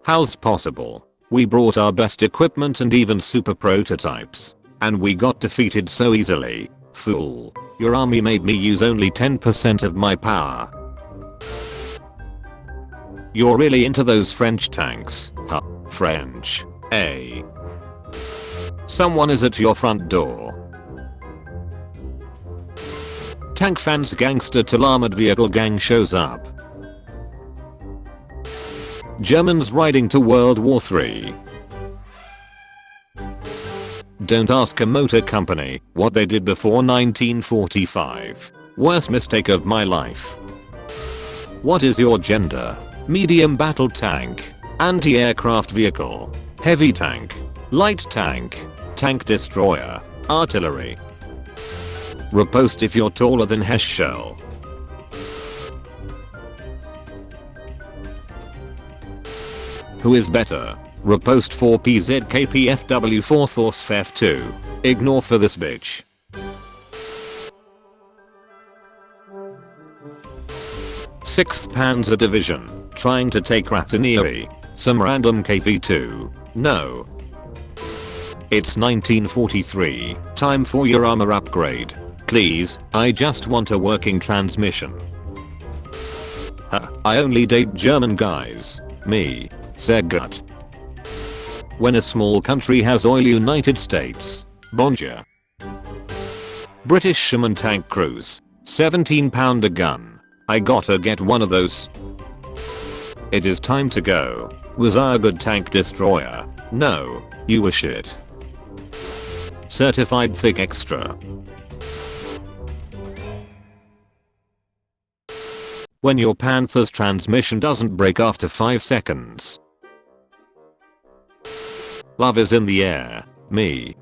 How's possible? We brought our best equipment and even super prototypes. And we got defeated so easily. Fool. Your army made me use only 10% of my power. You're really into those French tanks, huh? French. Eh? Someone is at your front door. Tank fans gangster till armored vehicle gang shows up. Germans riding to World War III. Don't ask a motor company what they did before 1945. Worst mistake of my life. What is your gender? Medium battle tank, anti-aircraft vehicle, heavy tank, light tank, tank destroyer, artillery. Repost if you're taller than Heschel. Who is better? Repost for PZKPFW4 Thorsfef2. Ignore for this bitch. Sixth Panzer Division, trying to take Razzinieri. Some random KV2. No. It's 1943, time for your armor upgrade. Please, I just want a working transmission. Huh, I only date German guys. Me. Sehr gut. When a small country has oil United States. Bonjour. British Sherman tank crews. 17-pounder gun. I gotta get one of those. It is time to go. Was I a good tank destroyer? No, you were shit. Certified thick extra. When your Panther's transmission doesn't break after 5 seconds. Love is in the air. Me.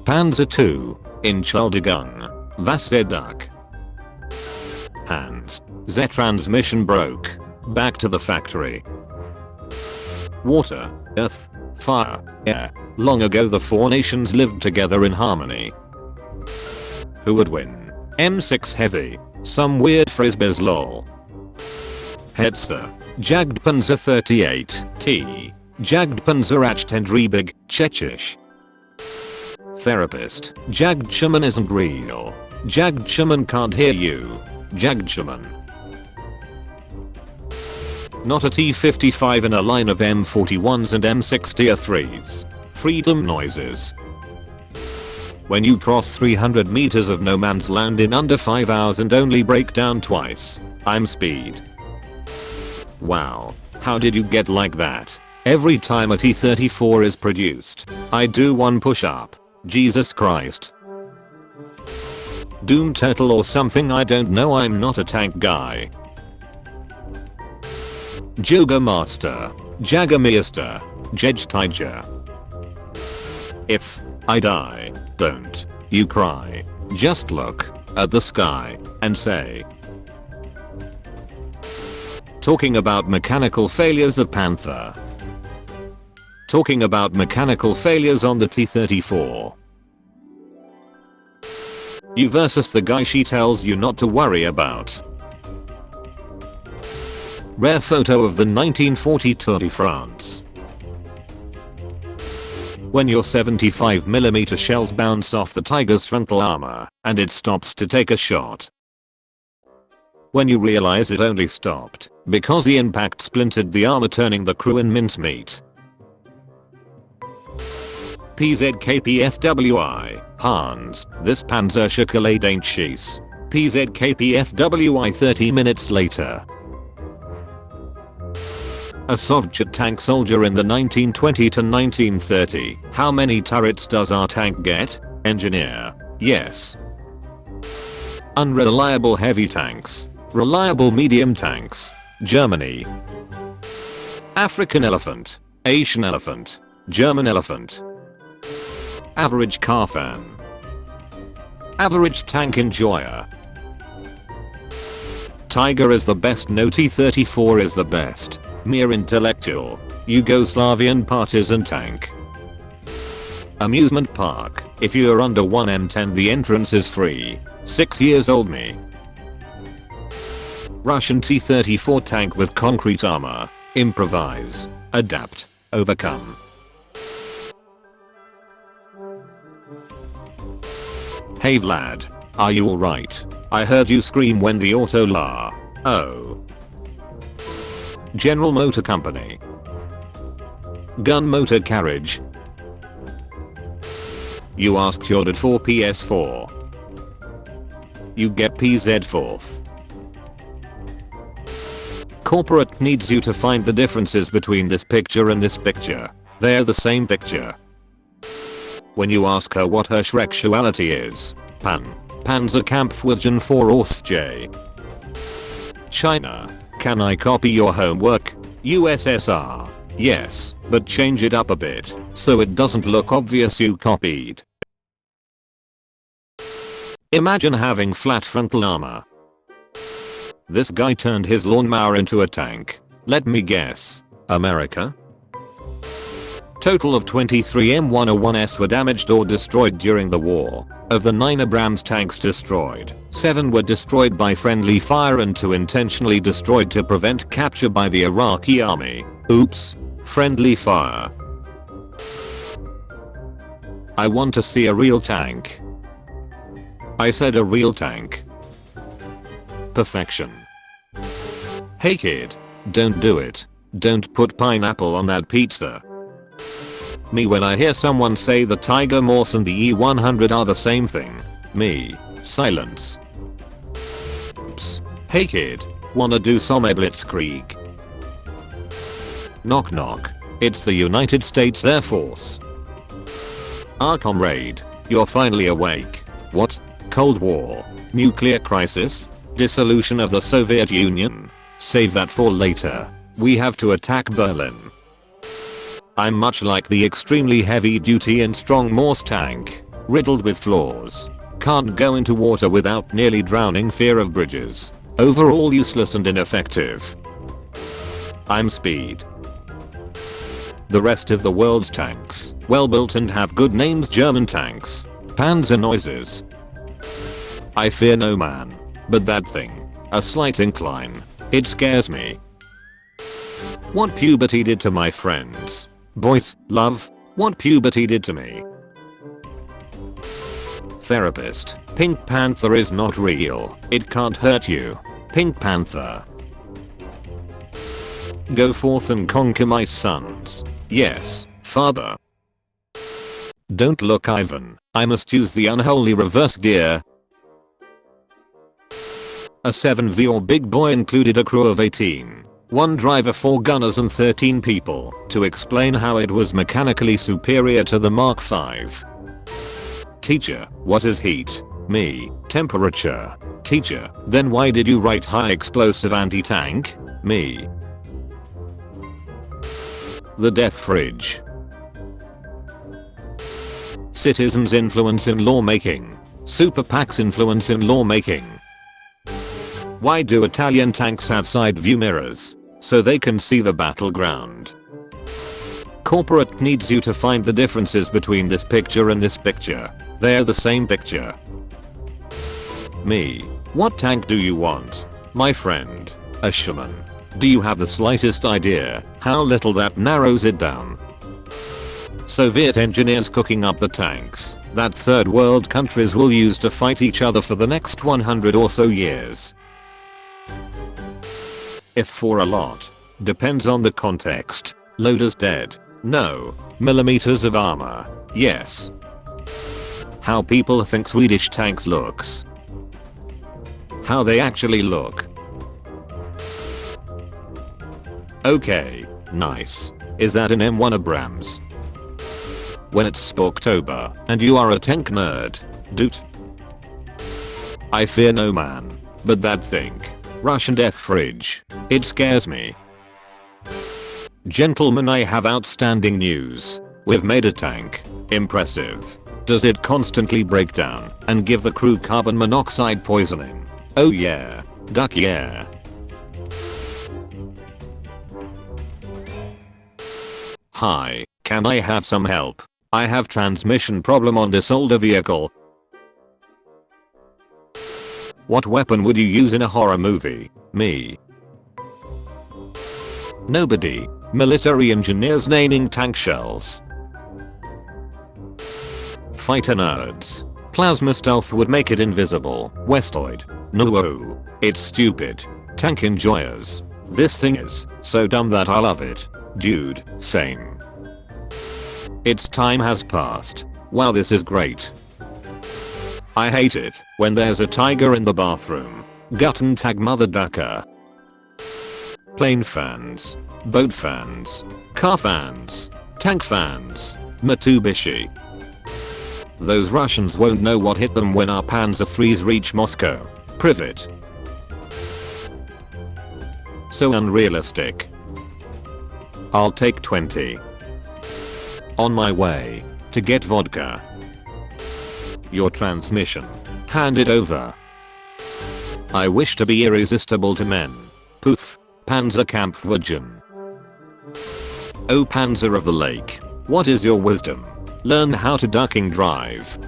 Panzer II. Entschuldigung. Was der Duck? Hands. The transmission broke. Back to the factory. Water, earth, fire, air. Long ago the four nations lived together in harmony. Who would win? M6 Heavy. Some weird frisbees lol. Hetzer. Jagdpanzer 38 T. Jagdpanzer Achtendriebig, Tschechisch. Therapist. Jagdschumann isn't real. Jagdschumann can't hear you. Jagdschumann. Not a T-55 in a line of M41s and M63s. Freedom noises. When you cross 300 meters of no man's land in under 5 hours and only break down twice. I'm speed. Wow. How did you get like that? Every time a T-34 is produced, I do one push-up. Jesus Christ. Doom Turtle or something, I don't know, I'm not a tank guy. Jägermaster. Jagermeister. Jedstiger. If I die, don't you cry. Just look at the sky and say. Talking about mechanical failures, the Panther. Talking about mechanical failures on the T-34. You versus the guy she tells you not to worry about. Rare photo of the 1940 Tour de France. When your 75mm shells bounce off the Tiger's frontal armor and it stops to take a shot. When you realize it only stopped because the impact splintered the armor, turning the crew in mincemeat. PZKPFWI, Hans, this Panzer Schokolade ain't schieß. PZKPFWI 30 minutes later. A Soviet tank soldier in the 1920 to 1930. How many turrets does our tank get? Engineer. Yes. Unreliable heavy tanks. Reliable medium tanks. Germany. African elephant. Asian elephant. German elephant. Average car fan. Average tank enjoyer. Tiger is the best, no T-34 is the best. Mere intellectual. Yugoslavian partisan tank. Amusement park. If you're under 1M10 the entrance is free. 6 years old me. Russian T-34 tank with concrete armor. Improvise. Adapt. Overcome. Hey Vlad. Are you alright? I heard you scream when the auto la. Oh. General Motor Company. Gun motor carriage. You asked your dad for PS4. You get PZ fourth. Corporate needs you to find the differences between this picture and this picture. They're the same picture. When you ask her what her sexuality is. Panzerkampfwagen 4 J. China. Can I copy your homework? USSR. Yes, but change it up a bit, so it doesn't look obvious you copied. Imagine having flat frontal armor. This guy turned his lawnmower into a tank. Let me guess. America? Total of 23 M101s were damaged or destroyed during the war. Of the 9 Abrams tanks destroyed, 7 were destroyed by friendly fire and 2 intentionally destroyed to prevent capture by the Iraqi army. Oops. Friendly fire. I want to see a real tank. I said a real tank. Perfection. Hey kid, don't do it. Don't put pineapple on that pizza. Me when I hear someone say the Tiger Morse and the E100 are the same thing. Me. Silence. Psst. Hey kid, wanna do some blitzkrieg? Knock knock. It's the United States Air Force. Ah comrade, you're finally awake. What? Cold War? Nuclear crisis? Dissolution of the Soviet Union? Save that for later. We have to attack Berlin. I'm much like the extremely heavy duty and strong Morse tank. Riddled with flaws. Can't go into water without nearly drowning, fear of bridges. Overall useless and ineffective. I'm speed. The rest of the world's tanks, well built and have good names. German tanks. Panzer noises. I fear no man. But that thing. A slight incline. It scares me. What puberty did to my friends. Boys, love. What puberty did to me. Therapist. Pink Panther is not real. It can't hurt you. Pink Panther. Go forth and conquer my sons. Yes, father. Don't look Ivan. I must use the unholy reverse gear. A 7V or big boy included a crew of 18. 1 driver, 4 gunners and 13 people to explain how it was mechanically superior to the Mark V. Teacher, what is heat? Me, temperature. Teacher, then why did you write high explosive anti-tank? Me. The death fridge. Citizens' influence in lawmaking. Super PAC's influence in lawmaking. Why do Italian tanks have side view mirrors? So they can see the battleground. Corporate needs you to find the differences between this picture and this picture. They're the same picture. Me. What tank do you want? My friend. A shaman. Do you have the slightest idea how little that narrows it down? Soviet engineers cooking up the tanks that third world countries will use to fight each other for the next 100 or so years. If for a lot. Depends on the context. Loaders dead. No. Millimeters of armor. Yes. How people think Swedish tanks looks. How they actually look. Okay. Nice. Is that an M1 Abrams? When it's Spooktober and you are a tank nerd. Doot. I fear no man. But that thing. Russian death fridge. It scares me. Gentlemen, I have outstanding news. We've made a tank. Impressive. Does it constantly break down and give the crew carbon monoxide poisoning? Oh yeah. Duck yeah. Hi, can I have some help? I have transmission problem on this older vehicle. What weapon would you use in a horror movie? Me. Nobody. Military engineers naming tank shells. Fighter nerds. Plasma stealth would make it invisible. Westoid. No. It's stupid. Tank enjoyers. This thing is so dumb that I love it. Dude, same. Its time has passed. Wow, this is great. I hate it when there's a tiger in the bathroom. Guten Tag mother ducker. Plane fans. Boat fans. Car fans. Tank fans. Mitsubishi. Those Russians won't know what hit them when our Panzer IIIs reach Moscow. Privet. So unrealistic. I'll take 20. On my way to get vodka. Your transmission. Hand it over. I wish to be irresistible to men. Poof. Panzerkampfwagen. Oh Panzer of the Lake. What is your wisdom? Learn how to ducking drive.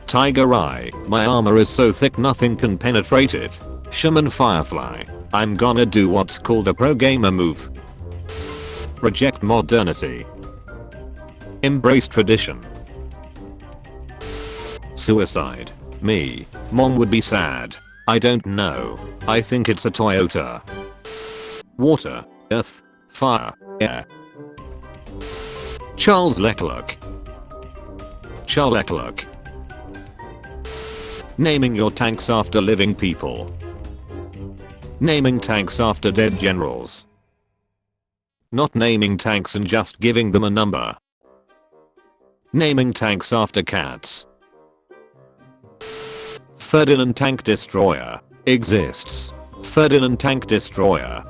Tiger eye. My armor is so thick nothing can penetrate it. Shaman Firefly. I'm gonna do what's called a pro gamer move. Reject modernity. Embrace tradition. Suicide. Me. Mom would be sad. I don't know. I think it's a Toyota. Water. Earth. Fire. Air. Charles Leclerc. Charles Leclerc. Naming your tanks after living people. Naming tanks after dead generals. Not naming tanks and just giving them a number. Naming tanks after cats. Ferdinand Tank Destroyer exists. Ferdinand Tank Destroyer.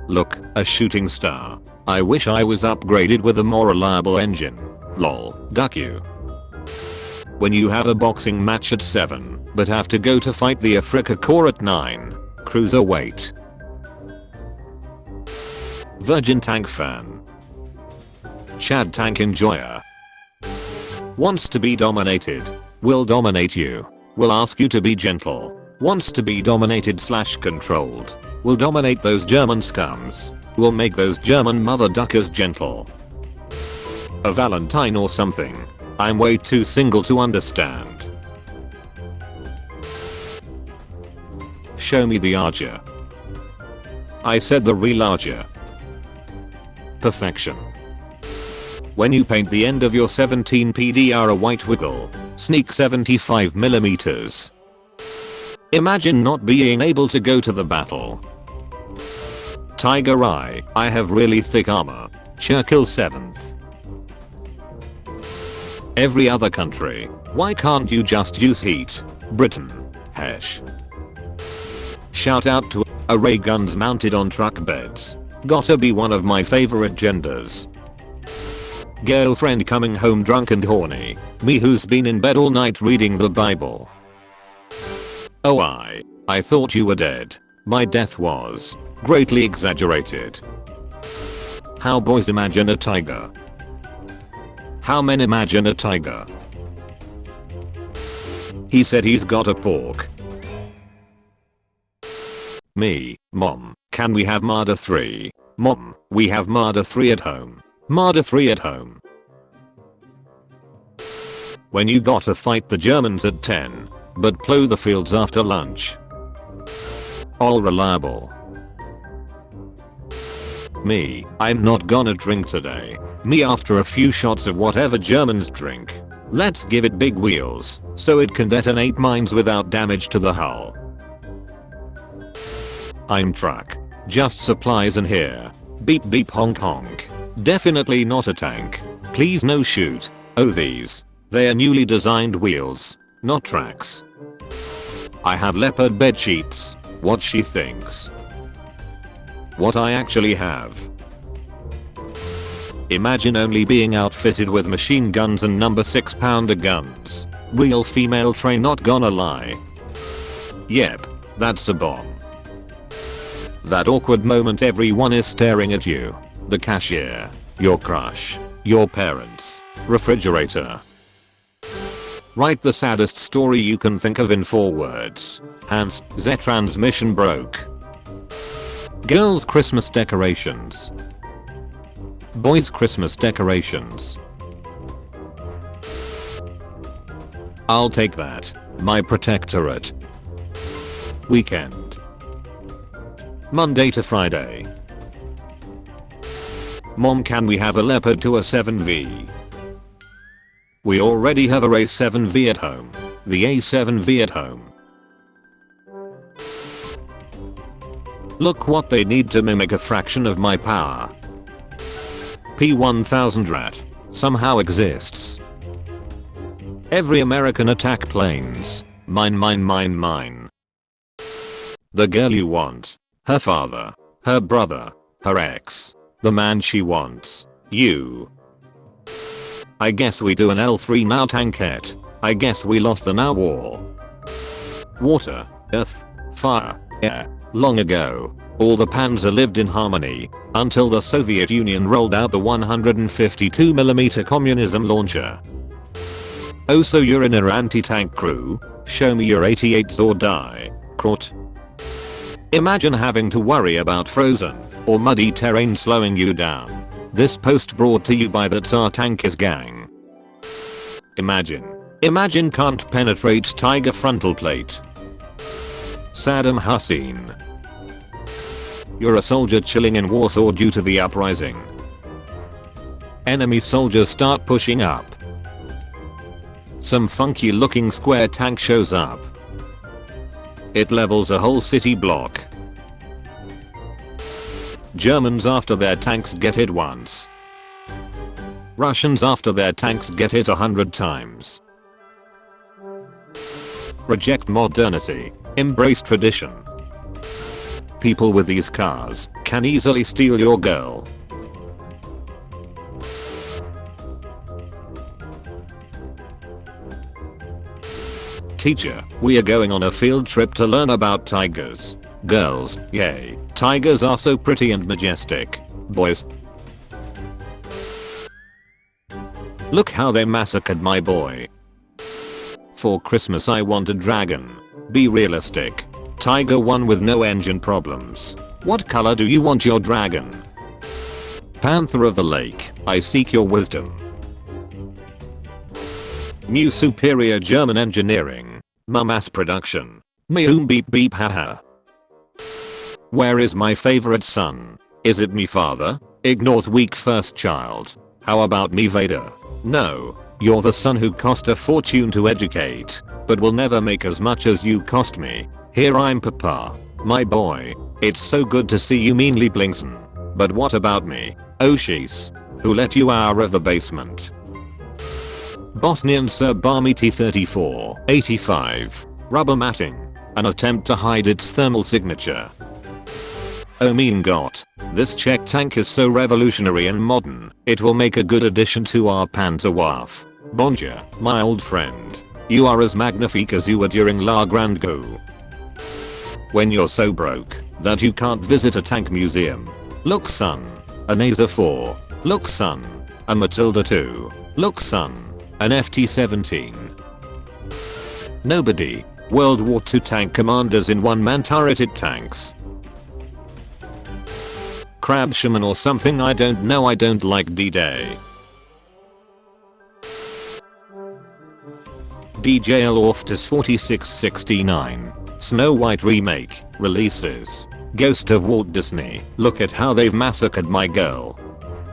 Look, a shooting star. I wish I was upgraded with a more reliable engine. Lol. Duck you. When you have a boxing match at 7, but have to go to fight the Afrika Korps at 9. Cruiserweight. Virgin Tank fan. Chad Tank enjoyer. Wants to be dominated. Will dominate you. Will ask you to be gentle. Wants to be dominated / controlled. Will dominate those German scums. Will make those German mother duckers gentle. A Valentine or something. I'm way too single to understand. Show me the Archer. I said the real Archer. Perfection. When you paint the end of your 17 PDR a white wiggle, sneak 75mm. Imagine not being able to go to the battle. Tiger eye, I have really thick armor. Churchill 7th. Every other country, why can't you just use heat? Britain. Hesh. Shout out to array guns mounted on truck beds. Gotta be one of my favorite genders. Girlfriend coming home drunk and horny. Me who's been in bed all night reading the Bible. Oh I thought you were dead. My death was greatly exaggerated. How boys imagine a tiger. How men imagine a tiger. He said he's got a pork. Me, Mom, can we have Marder 3? Mom, we have Marder 3 at home. Marder 3 at home. When you gotta fight the Germans at 10, but plow the fields after lunch. All reliable. Me, I'm not gonna drink today. Me after a few shots of whatever Germans drink. Let's give it big wheels, so it can detonate mines without damage to the hull. I'm truck. Just supplies in here. Beep beep honk honk. Definitely not a tank. Please no shoot. Oh these. They are newly designed wheels, not tracks. I have leopard bed sheets. What she thinks. What I actually have. Imagine only being outfitted with machine guns and number 6-pounder guns. Real female train, not gonna lie. Yep, that's a bomb. That awkward moment everyone is staring at you. The cashier, your crush, your parents, refrigerator. Write the saddest story you can think of in 4 words. Hans, the transmission broke. Girls' Christmas decorations. Boys' Christmas decorations. I'll take that. My protectorate. Weekend. Monday to Friday. Mom, can we have a leopard to a 7V? We already have a A7V at home. The A7V at home. Look what they need to mimic a fraction of my power. P1000 rat somehow exists. Every American attack planes. Mine, mine, mine, mine. The girl you want. Her father. Her brother. Her ex. The man she wants. You. I guess we do an L3 now, tankette. I guess we lost the now war. Water. Earth. Fire. Air. Long ago. All the Panzer lived in harmony. Until the Soviet Union rolled out the 152mm communism launcher. Oh, so you're in a anti-tank crew? Show me your 88s or die. Crot. Imagine having to worry about frozen or muddy terrain slowing you down. This post brought to you by the Tsar Tankers gang. Imagine can't penetrate Tiger frontal plate. Saddam Hussein. You're a soldier chilling in Warsaw due to the uprising. Enemy soldiers start pushing up. Some funky looking square tank shows up. It levels a whole city block. Germans after their tanks get hit once. Russians after their tanks get hit 100 times. Reject modernity. Embrace tradition. People with these cars can easily steal your girl. Teacher, we are going on a field trip to learn about tigers. Girls, yay. Tigers are so pretty and majestic. Boys. Look how they massacred my boy. For Christmas I want a dragon. Be realistic. Tiger one with no engine problems. What color do you want your dragon? Panther of the lake, I seek your wisdom. New superior German engineering. Mass production. Beep beep haha. Where is my favorite son? Is it me father? Ignores weak first child. How about me Vader? No. You're the son who cost a fortune to educate, but will never make as much as you cost me. Here I'm papa. My boy. It's so good to see you meanly Blinkson. But what about me? Oh sheesh. Who let you out of the basement? Bosnian Serb Army T-34, 85. Rubber matting. An attempt to hide its thermal signature. Oh mean god. This Czech tank is so revolutionary and modern, it will make a good addition to our Panzerwaffe. Bonjour, my old friend. You are as magnifique as you were during La Grande Guerre. When you're so broke that you can't visit a tank museum. Look son. An Aza 4. Look son. A Matilda 2. Look son. An FT-17. Nobody. World War II tank commanders in one-man turreted tanks. Crab shaman or something, I don't know. I don't like D-Day. DJL Orftus 4669. Snow White remake releases. Ghost of Walt Disney. Look at how they've massacred my girl.